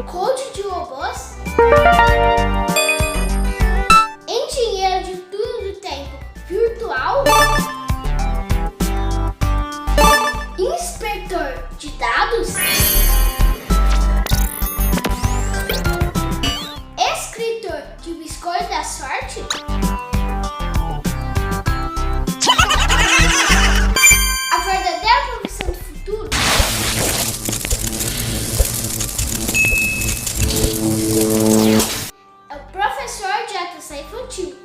Coach de robôs. Engenheiro de túnel do tempo virtual. Inspetor de dados. Escritor de biscoito da sorte. A verdadeira profissão do futuro. É o professor de atenção infantil.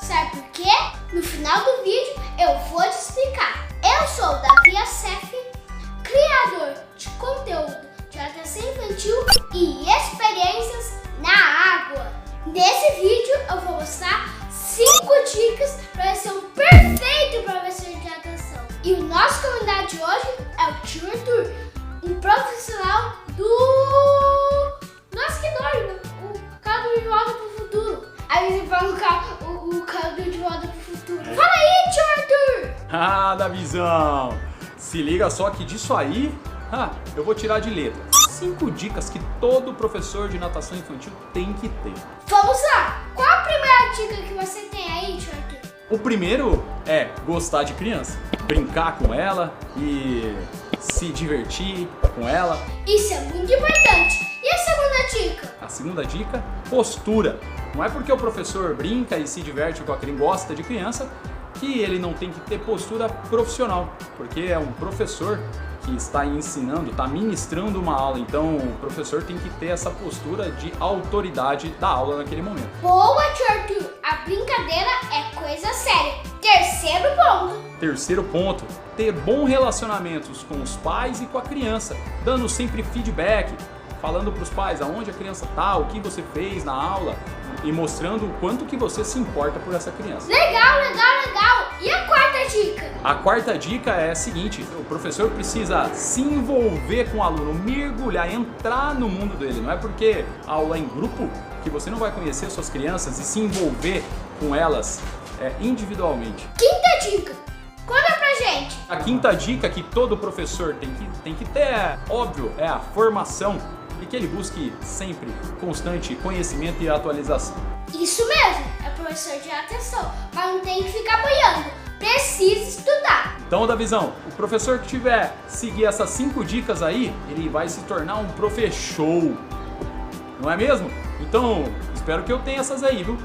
Sabe por quê? No final do vídeo eu vou te explicar. Eu sou o Davi Assef, criador de conteúdo de atenção infantil e experiências na água. Nesse vídeo eu vou mostrar 5 dicas para ser um perfeito professor de atenção. E o nosso convidado de hoje é o tio Arthur, um profissional do... Nossa, que doido! O Caldo de Volta pro Futuro. Aí você fala o Caldo de Volta pro Futuro. Fala aí, tio Arthur! Ah, Davizão! Se liga só que disso aí, eu vou tirar de letra. 5 dicas que todo professor de natação infantil tem que ter. Vamos lá! Qual a primeira dica que você tem aí, tio Arthur? O primeiro é gostar de criança, brincar com ela e se divertir com ela. Isso é muito importante. E a segunda dica? A segunda dica, postura. Não é porque o professor brinca e se diverte com a criança, gosta de criança, que ele não tem que ter postura profissional, porque é um professor que está ensinando, está ministrando uma aula, então o professor tem que ter essa postura de autoridade da aula naquele momento. Boa, tio Arthur! A brincadeira é coisa séria. Terceiro ponto. Terceiro ponto, ter bons relacionamentos com os pais e com a criança, dando sempre feedback, falando para os pais aonde a criança está, o que você fez na aula e mostrando o quanto que você se importa por essa criança. Legal, legal, legal! E a quarta dica? A quarta dica é a seguinte, o professor precisa se envolver com o aluno, mergulhar, entrar no mundo dele. Não é porque a aula é em grupo que você não vai conhecer suas crianças e se envolver com elas individualmente. Quinta dica, conta pra gente. A quinta dica que todo professor tem que ter, óbvio, é a formação e que ele busque sempre constante conhecimento e atualização. Isso mesmo, é professor de atenção, mas não tem que ficar boiando, precisa estudar. Então, Davizão, o professor que tiver seguir essas 5 dicas aí, ele vai se tornar um professor, não é mesmo? Então, espero que eu tenha essas aí, viu?